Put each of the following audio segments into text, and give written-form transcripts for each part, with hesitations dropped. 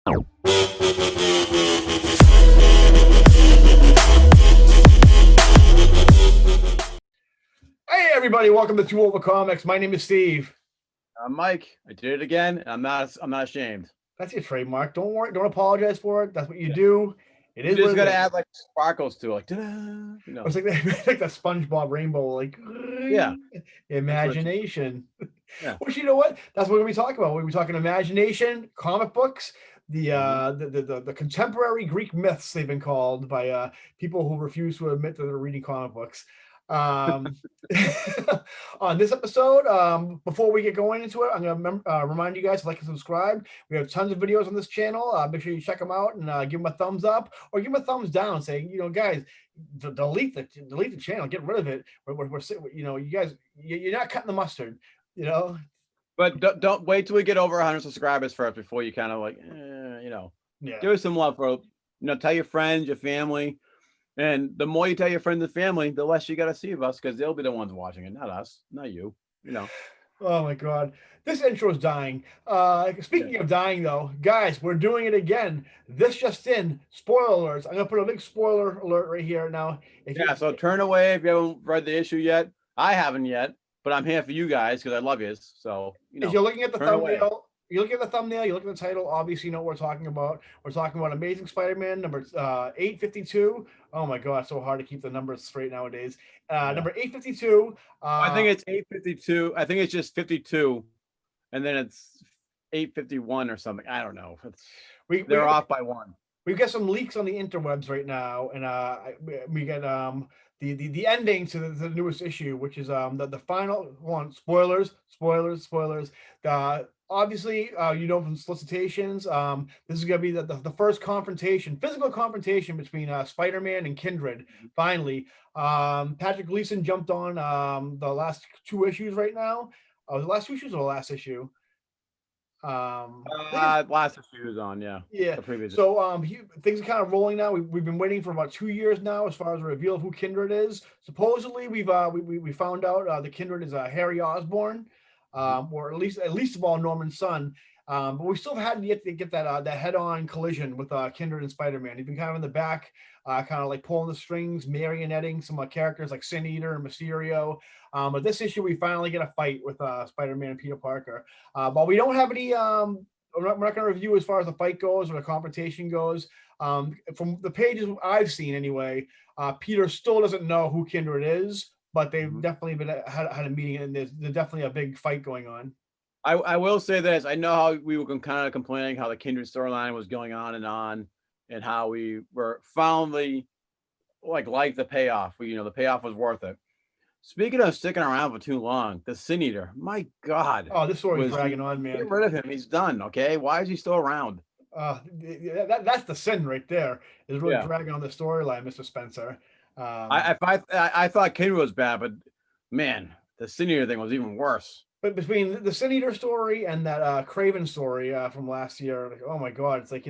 Hey everybody, welcome to Two Over Comics. My name is Steve. I'm Mike. I did it again. And I'm not ashamed. That's your trademark. Don't worry, don't apologize for it. That's what you do. It You is what just it gotta is. add like sparkles to it, like It's like like the SpongeBob rainbow, like Yeah. imagination. Yeah. Which, you know what? That's what we're gonna be talking about. We're gonna be talking imagination, comic books, the contemporary Greek myths they've been called by people who refuse to admit that they're reading comic books. Um, on this episode, before we get going into it, I'm going to remind you guys to like and subscribe. We have tons of videos on this channel. Make sure you check them out and give them a thumbs up or give them a thumbs down, saying, you know, guys, delete the channel, get rid of it. We're you know, you guys, you're not cutting the mustard, you know. But don't wait till we get over 100 subscribers first before you kind of like, give us some love for, tell your friends, your family. And the more you tell your friends and family, the less you got to see of us, because they'll be the ones watching it, not us, not you. Oh my God, this intro is dying. Speaking of dying, though, guys, we're doing it again. This just in, spoiler alerts. I'm gonna put a big spoiler alert right here now. So turn away if you haven't read the issue yet. I haven't yet, but I'm here for you guys because I love you. So if you're looking at the thumbnail. You look at the thumbnail, you look at the title, obviously you know what we're talking about. We're talking about Amazing Spider-Man number 852. Oh my God, so hard to keep the numbers straight nowadays. Number 852. I think it's 852. I think it's just 52, and then it's 851 or something. I don't know. They're off by one. We've got some leaks on the interwebs right now, and we get the ending to the newest issue, which is the final one. Spoilers. Obviously, from solicitations, this is going to be the first physical confrontation between Spider-Man and Kindred. Finally, Patrick Gleason jumped on the last two issues right now. The last two issues or the last issue? Last issue is on, yeah. So things are kind of rolling now. We've been waiting for about 2 years now as far as a reveal of who Kindred is. Supposedly, we found out the Kindred is Harry Osborn. Or at least of all Norman's son, but we still hadn't yet to get that head-on collision with Kindred and Spider-Man. He's been kind of in the back, kind of like pulling the strings, marionetting some characters like Sin Eater and Mysterio. But this issue, we finally get a fight with Spider-Man and Peter Parker. But we don't have any. We're not going to review as far as the fight goes or the confrontation goes. From the pages I've seen, anyway, Peter still doesn't know who Kindred is. But they've definitely had a meeting, and there's definitely a big fight going on. I will say this. I know how we were kind of complaining how the Kindred storyline was going on, and how we were finally like the payoff. The payoff was worth it. Speaking of sticking around for too long, the Sin Eater, my God. Oh, this story is dragging on, man. Get rid of him. He's done, okay? Why is he still around? That's the sin right there. Is really dragging on the storyline, Mr. Spencer. I thought Kindred was bad, but man, the Sin Eater thing was even worse. But between the Sin Eater story and that Craven story from last year, like, oh my God, it's like,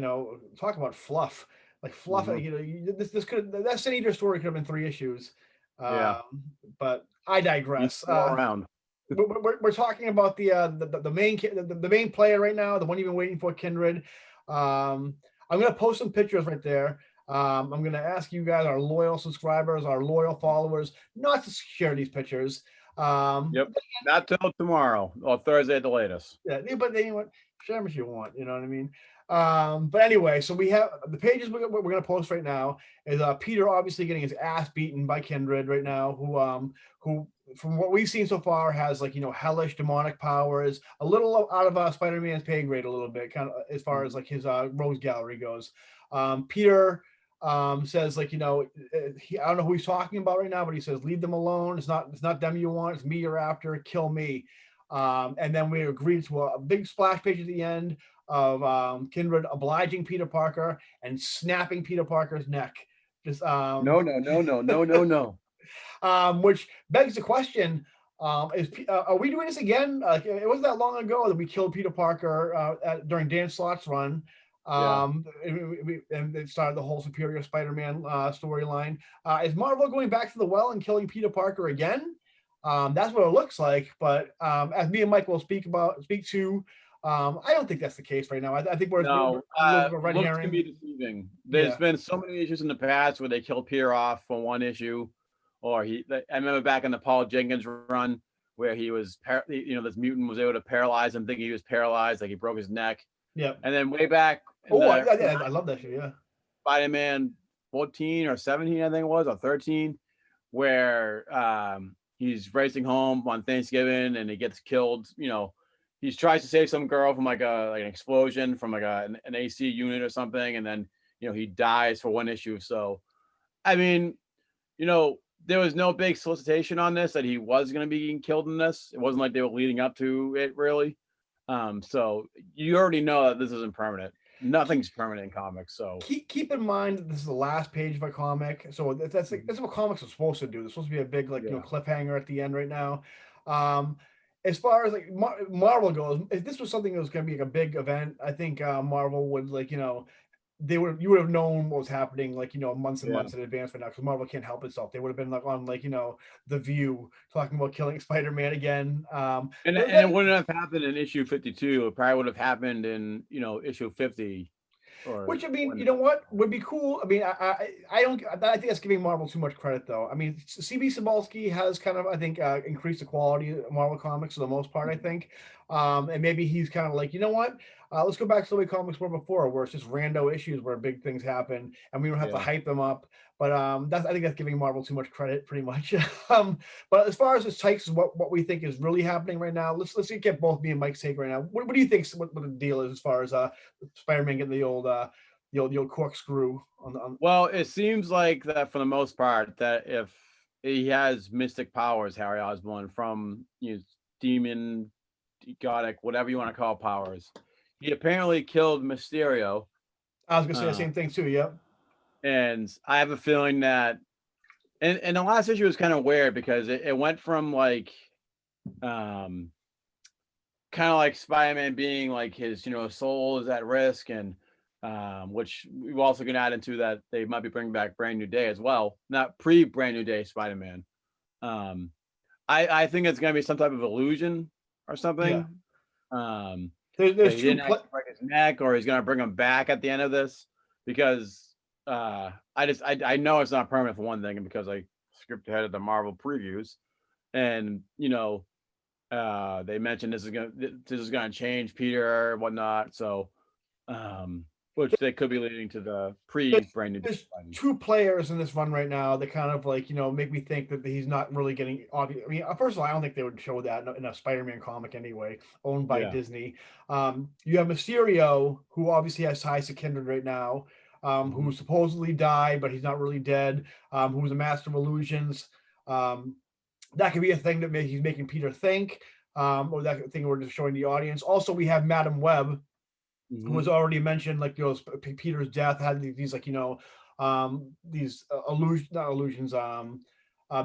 talk about fluff. Like fluff. That Sin Eater story could have been 3 issues. But I digress. Around. We're talking about the main player right now, the one you've been waiting for, Kindred. I'm gonna post some pictures right there. I'm going to ask you guys, our loyal subscribers, our loyal followers, not to share these pictures. Not till tomorrow or Thursday at the latest. Yeah, but share them if you want. You know what I mean? But anyway, so we have the pages we're going to post right now is Peter obviously getting his ass beaten by Kindred right now, who from what we've seen so far has hellish demonic powers, a little out of Spider-Man's pay grade a little bit, kind of as far as his rogues gallery goes. Peter says I don't know who he's talking about right now, but he says, leave them alone. It's not them you want. It's me you're after. Kill me. And then we agreed to a big splash page at the end of Kindred obliging Peter Parker and snapping Peter Parker's neck. Just no. Which begs the question: are we doing this again? It wasn't that long ago that we killed Peter Parker during Dan Slott's run. And it started the whole Superior Spider-Man storyline. Is Marvel going back to the well and killing Peter Parker again? That's what it looks like. But as me and Mike will speak to I don't think that's the case right now. I think we're No, a little bit of a red looks can herring. be deceiving. There's Yeah. been so many issues in the past where they killed Peter off for one issue, or I remember back in the Paul Jenkins run where he was, this mutant was able to paralyze him, thinking he was paralyzed, like he broke his neck. Yeah. And then way back in Oh, the I love that shit. Yeah. SpiderMan 14 or 17, I think it was, or 13, where he's racing home on Thanksgiving and he gets killed. He tries to save some girl from like an explosion from like an AC unit or something, and then he dies for one issue. So, I mean, there was no big solicitation on this that he was going to be getting killed in this. It wasn't like they were leading up to it really. So you already know that this isn't permanent. Nothing's permanent in comics. So Keep in mind that this is the last page of a comic, so that's what comics are supposed to do. There's supposed to be a big yeah, cliffhanger at the end right now. Um, as far as like Marvel goes, if this was something that was going to be like a big event, I think Marvel would you would have known what was happening months and yeah. months in advance right now, because Marvel can't help itself. They would have been like on The View talking about killing Spider-Man again. And But it then, wouldn't have happened in issue 52. It probably would have happened in issue 50 or which I mean, when. you know what would be cool. I mean, I don't. I think that's giving Marvel too much credit, though. I mean, CB Cebulski has kind of, I think, increased the quality of Marvel comics for the most part. I think, and maybe he's kind of like, you know what? Let's go back to the way comics were before, where it's just rando issues where big things happen, and we don't have to Yeah. hype them up. But I think that's giving Marvel too much credit, pretty much. But as far as this takes what we think is really happening right now, let's get both me and Mike's take right now. What do you think? What the deal is as far as Spider-Man getting the old corkscrew on. Well, it seems like that for the most part that if he has mystic powers, Harry Osborn, from demon, gothic, whatever you want to call powers, he apparently killed Mysterio. I was gonna say the Uh, same thing too. Yep. and I have a feeling that, and the last issue was kind of weird because it went from like, kind of like Spider-Man being like his, soul is at risk, and which we've also going to add into that they might be bringing back Brand New Day as well, not pre-Brand New Day Spider-Man. Um, I think it's going to be some type of illusion or Yeah. something. That There's he two. didn't actually break his neck, or he's going to bring him back at the end of this, because I know it's not permanent for one thing, and because I skipped ahead of the Marvel previews, and they mentioned this is gonna change Peter and whatnot. So, which they could be leading to the Brand New Day. There's two players in this run right now that kind of make me think that he's not really getting obvious. I mean, first of all, I don't think they would show that in a Spider-Man comic anyway, owned by Yeah. Disney. You have Mysterio, who obviously has ties to Kindred right now, who supposedly died, but he's not really dead. Who's a master of illusions. That could be a thing that he's making Peter think, or that thing we're just showing the audience. Also, we have Madam Web, who was already mentioned, Peter's death had these these not illusions,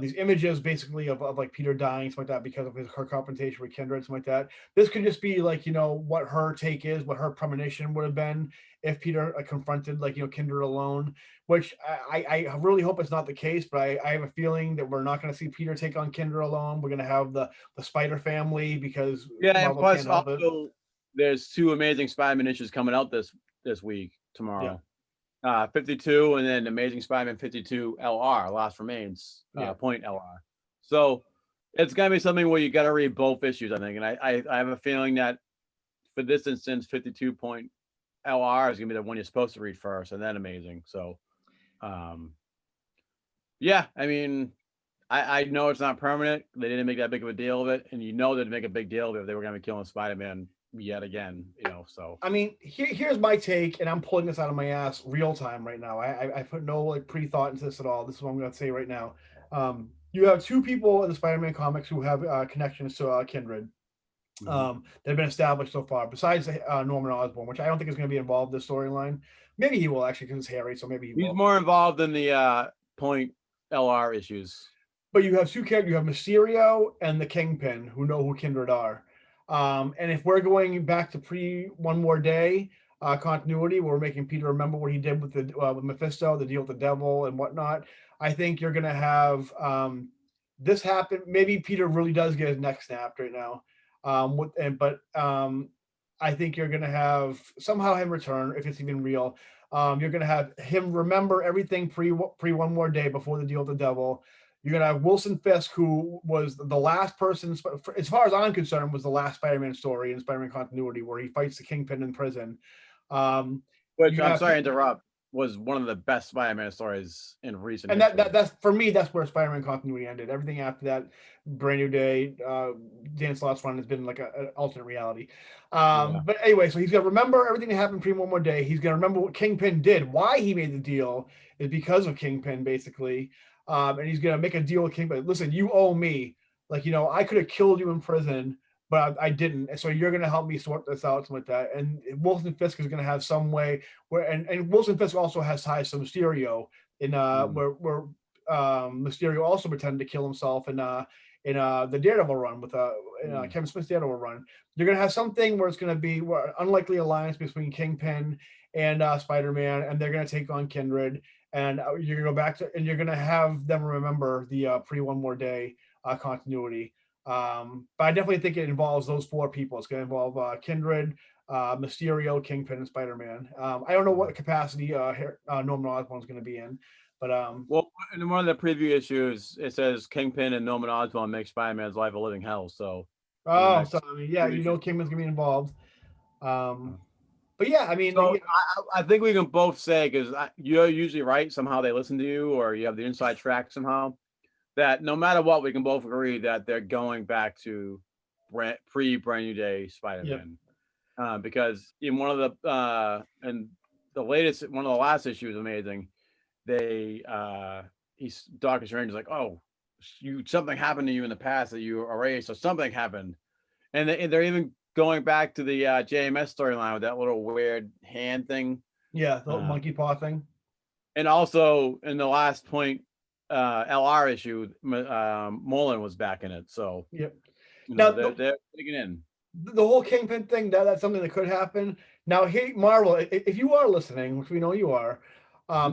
these images basically of like Peter dying, something like that, because of her confrontation with Kindred, something like that. This could just be what her take is, what her premonition would have been if Peter confronted Kindred alone, which I really hope it's not the case, but I have a feeling that we're not going to see Peter take on Kindred alone. We're going to have the Spider family, because And Marvel plus can't help it. also there's two Amazing Spider-Man issues coming out this week, tomorrow. 52, and then Amazing Spider-Man 52 LR, Last Remains, point LR. So it's gonna be something where you got to read both issues, I think, and I have a feeling that for this instance, 52 point LR is gonna be the one you're supposed to read first, and then Amazing. So, yeah, I mean, I know it's not permanent. They didn't make that big of a deal of it, and they'd make a big deal of it if they were gonna be killing Spider-Man yet again. So I mean, here's my take, and I'm pulling this out of my ass real time right now. I put no pre-thought into this at all. This is what I'm going to say right now. You have two people in the Spider-Man comics who have connections to Kindred. That have been established so far, besides Norman Osborn, which I don't think is going to be involved in this storyline. Maybe he will, actually, because it's Harry, so maybe he's will. more involved in the point LR issues. But you have two characters. You have Mysterio and the Kingpin, who know who Kindred are. And if we're going back to pre-One More Day continuity, where we're making Peter remember what he did with with Mephisto, the deal with the devil and whatnot, I think you're going to have this happen. Maybe Peter really does get his neck snapped right now. I think you're gonna have somehow him return if it's even real. You're gonna have him remember everything pre One More Day before the deal with the devil. You're gonna have Wilson Fisk, who was the last person, as far as I'm concerned, was the last Spider-Man story in Spider-Man continuity where he fights the Kingpin in prison. Which You I'm have sorry to interrupt, was one of the best Spider-Man stories in recent and history. that's for me. That's where Spider-Man continuity ended. Everything after that, Brand New Day, Dan Slott's run has been like an alternate reality. Yeah. But anyway, so he's gonna remember everything that happened pre One More Day. He's gonna remember what Kingpin did. Why he made the deal is because of Kingpin, basically. And he's gonna make a deal with Kingpin. Listen, you owe me. Like, I could have killed you in prison, but I didn't. And so you're gonna help me sort this out, something like that. And Wilson Fisk is gonna have some way where, and Wilson Fisk also has ties to Mysterio in Mm. where Mysterio also pretended to kill himself in the Daredevil run with Mm. Kevin Smith's Daredevil run. You're gonna have something where it's gonna be an unlikely alliance between Kingpin and Spider-Man, and they're gonna take on Kindred. And you're gonna go back to, and you're gonna have them remember the pre One More Day continuity. But I definitely think it involves those four people. It's gonna involve Kindred, Mysterio, Kingpin, and Spider-Man. I don't know what capacity Norman Osborn's going to be in, but Well, in one of the preview issues, it says Kingpin and Norman Osborn make Spider-Man's life a living hell. So in the so next I mean, yeah, few issues. Kingpin's going to be involved. But yeah, I mean, So I think we can both say, because you're usually right, somehow they listen to you or you have the inside track somehow, that no matter what, we can both agree that they're going back to pre-Brand New Day yep, Spider-Man. Because in one of the and the latest, one of the last issues, amazing. They he's Doctor Strange is like, oh, something happened to you in the past that you erased, or something happened, and they're even going back to the JMS storyline with that little weird hand thing, yeah, the uh, monkey paw thing. and also in the last point LR issue, Mullen was back in it, so Yep. Now they're digging in. the whole Kingpin thing, that's something that could happen. Now, hey, Marvel, if you are listening, which we know you are,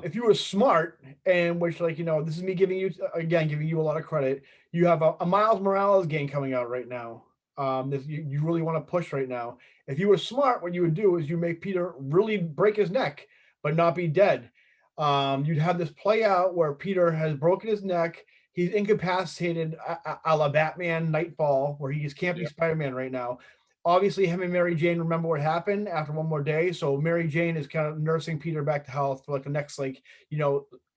if you were smart, and which, like, this is me giving you, again, giving you a lot of credit, you have a Miles Morales game coming out right now. This you really want to push right now. If you were smart, what you would do is you make Peter really break his neck, but not be dead. You'd have this play out where Peter has broken his neck. He's incapacitated, a la Batman Nightfall, where he just can't be Yep. Spider-Man right now. Obviously, him and Mary Jane remember what happened after One More Day, so Mary Jane is kind of nursing Peter back to health for like the next, like,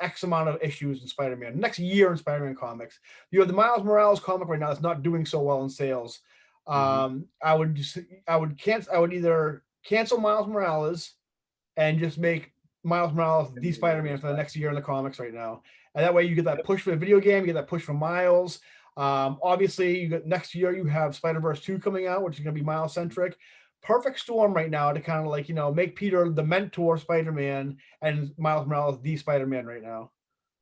X amount of issues in Spider-Man, next year in Spider-Man comics. You have the Miles Morales comic right now that's not doing so well in sales. Mm-hmm. I would either cancel Miles Morales and just make Miles Morales the Spider-Man for the next year in the comics right now. And that way you get that push for the video game, you get that push for Miles. Obviously, you got next year you have Spider-Verse 2 coming out, which is going to be Miles centric. Perfect storm right now to kind of like, make Peter the mentor Spider-Man and Miles Morales the Spider-Man right now.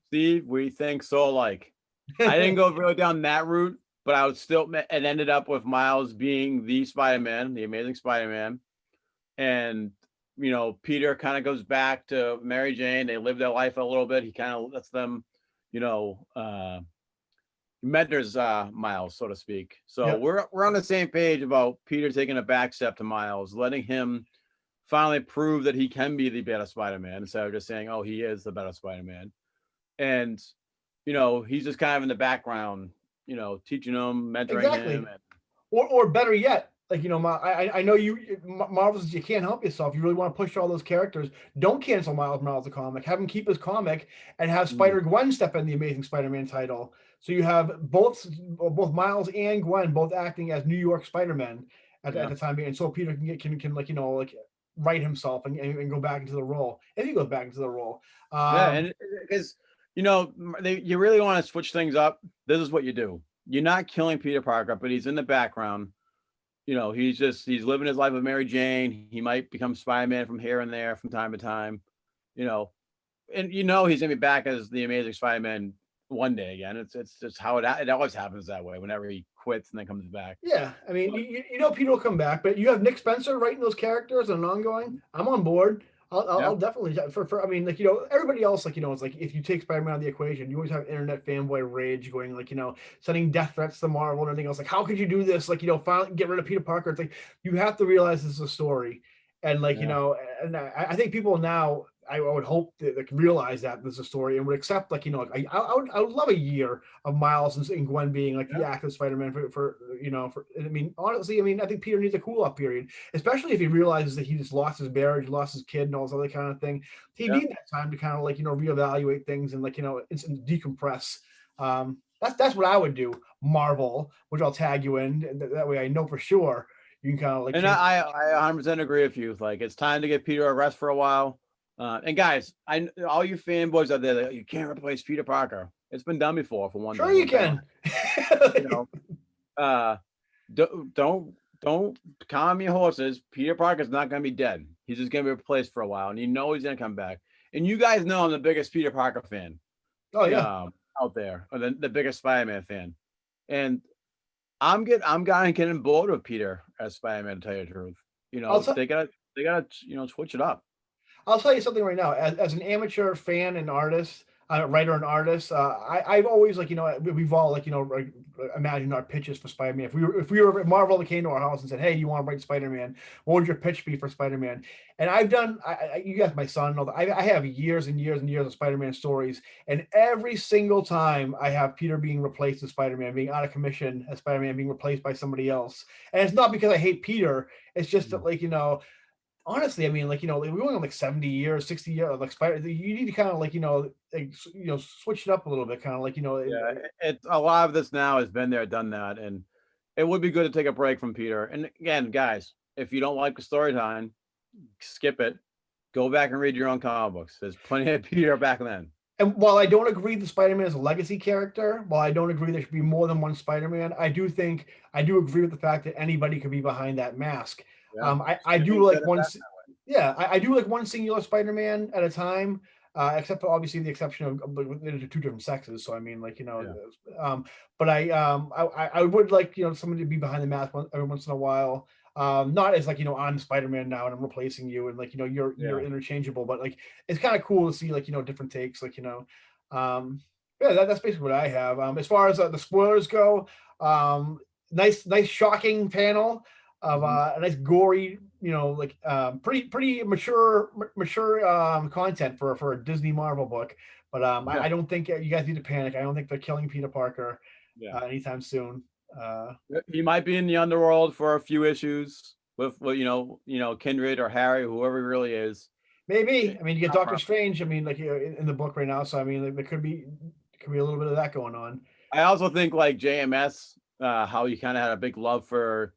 Steve, we think so alike. I didn't go really down that route, but I would still, it ended up with Miles being the Spider-Man, the Amazing Spider-Man. And, Peter kind of goes back to Mary Jane. They live their life a little bit. He kind of lets them, mentors Miles, so to speak. So Yep. we're on the same page about Peter taking a back step to Miles, letting him finally prove that he can be the better Spider-Man instead of just saying, oh, he is the better Spider-Man. And, he's just kind of in the background, teaching him, mentoring him. Exactly. Or better yet, like, I know Marvel's, you can't help yourself. You really want to push all those characters. Don't cancel Miles Morales the comic. Have him keep his comic and have Spider-Gwen step in the Amazing Spider-Man title. So you have both Miles and Gwen both acting as New York Spider-Man at the time being, and so Peter can like, like write himself and go back into the role if he goes back into the role. Yeah, and because you really want to switch things up. This is what you do. You're not killing Peter Parker, but he's in the background. He's living his life with Mary Jane. He might become Spider-Man from here and there from time to time. And he's gonna be back as the Amazing Spider-Man one day again. It's just how it always happens that way. Whenever he quits and then comes back. Yeah, I mean, Peter will come back, but you have Nick Spencer writing those characters and ongoing. I'm on board. I'll definitely for I mean, like, everybody else, like, it's like if you take Spider-Man out of the equation, you always have internet fanboy rage going, like, sending death threats to Marvel and everything else. Like, how could you do this? Like, finally get rid of Peter Parker. It's like you have to realize this is a story, and like, and I think people now, I would hope that they can realize that this is a story and would accept, like, like, I would love a year of Miles and Gwen being like the active Spider-Man for I mean, honestly, I mean, I think Peter needs a cool off period, especially if he realizes that he just lost his marriage, lost his kid, and all this other kind of thing. He need that time to kind of like, reevaluate things and like, and decompress. That's what I would do. Marvel, which I'll tag you in. That way I know for sure you can kind of like. And I 100% agree with you. Like, it's time to give Peter a rest for a while. And guys, all you fanboys out there, you can't replace Peter Parker. It's been done before. For one, sure you can. Don't calm your horses. Peter Parker's not going to be dead. He's just going to be replaced for a while, and he's going to come back. And you guys know I'm the biggest Peter Parker fan. Oh yeah, out there, or the biggest Spider-Man fan, and I'm getting bored with Peter as Spider-Man. To tell you the truth, they gotta switch it up. I'll tell you something right now. As an amateur fan and artist, writer and artist, I've always, like, we've all, like, imagined our pitches for Spider-Man. If we were Marvel that came to our house and said, "Hey, do you want to write Spider-Man? What would your pitch be for Spider-Man?" And I've done, you guys, my son, I have years and years and years of Spider-Man stories, and every single time I have Peter being replaced as Spider-Man, being out of commission as Spider-Man, being replaced by somebody else. And it's not because I hate Peter. It's just that, like, honestly, I mean, like, we're going on like 70 years, 60 years, like Spider. You need to kind of like, switch it up a little bit, kind of like, It's a lot of this now has been there, done that, and it would be good to take a break from Peter. And again, guys, if you don't like the story time, skip it. Go back and read your own comic books. There's plenty of Peter back then. And while I don't agree that Spider-Man is a legacy character, while I don't agree there should be more than one Spider-Man, I do agree with the fact that anybody could be behind that mask. I do like one. Yeah, I do like one singular Spider-Man at a time, except for obviously the exception of they're two different sexes. So I mean, like, but I would like, somebody to be behind the mask every once in a while. Not as like, I'm Spider-Man now and I'm replacing you and like, you're interchangeable, but like it's kind of cool to see, like, different takes, like, yeah, that's basically what I have. As far as the spoilers go, nice shocking panel of a nice gory, like pretty mature content for a Disney Marvel book. But I don't think you guys need to panic. I don't think they're killing Peter Parker anytime soon. He might be in the underworld for a few issues with Kindred or Harry, whoever he really is. Maybe. I mean, you get Doctor Strange. I mean, like, in the book right now. So I mean, like, there could be a little bit of that going on. I also think like JMS, how he kind of had a big love for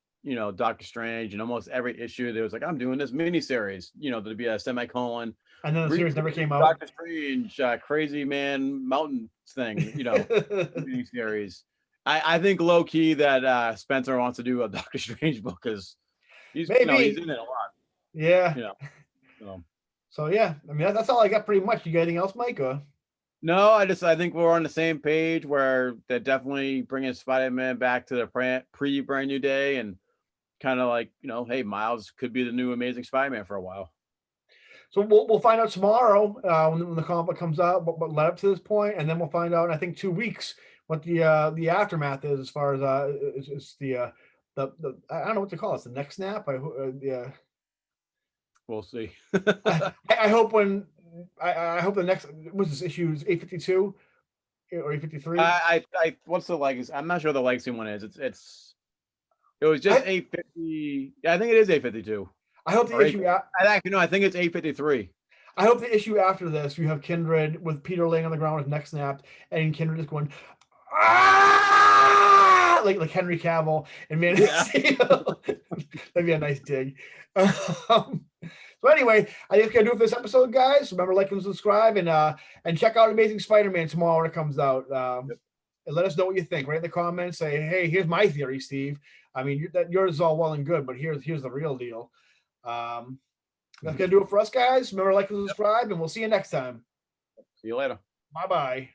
Doctor Strange, and almost every issue there was like, I'm doing this miniseries, to be a semicolon. And then the series never came out. Doctor Strange, Crazy Man Mountain thing, miniseries. I think low key that Spencer wants to do a Doctor Strange book because he's he's in it a lot. Yeah. So yeah, I mean, that's all I got pretty much. You got anything else, Mike? Or? No, I think we're on the same page where they're definitely bringing Spider-Man back to the pre-brand new day, and kind of like, hey, Miles could be the new Amazing Spider-Man for a while. So we'll find out tomorrow when the comic book comes out, what led up to this point, and then we'll find out in, I think, 2 weeks what the aftermath is, as far as it's the I don't know what to call it. The next snap. We'll see. I hope I hope the next this issue is 852 or 853. What's the legacy? I'm not sure the legacy one is. It was just 850. Yeah, I think it is 852. I hope the issue. I think it's 853. I hope the issue after this, you have Kindred with Peter laying on the ground with neck snapped, and Kindred is going, ah! like Henry Cavill and Man of Steel. That'd be a nice dig. So anyway, I think that's gonna do it for this episode, guys. Remember, like and subscribe, and check out Amazing Spider-Man tomorrow when it comes out. And let us know what you think. Write in the comments. Say, hey, here's my theory, Steve. I mean, yours is all well and good, but here's the real deal. That's gonna do it for us, guys. Remember, like and subscribe, and we'll see you next time. See you later. Bye-bye.